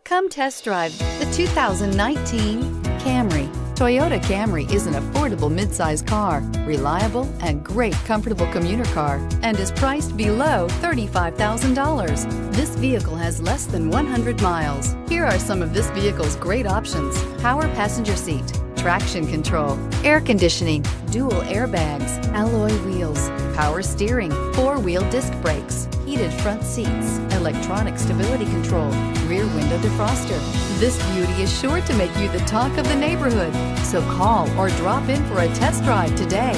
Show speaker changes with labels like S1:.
S1: Come test drive the 2019 Camry. Toyota Camry is an affordable midsize car, reliable and great comfortable commuter car, and is priced below $35,000. This vehicle has less than 100 miles. Here are some of this vehicle's great options: power passenger seat, traction control, air conditioning, dual airbags, alloy wheels, power steering, four-wheel disc brakes, heated front seats, electronic stability control, rear window defroster. This beauty is sure to make you the talk of the neighborhood. So call or drop in for a test drive today.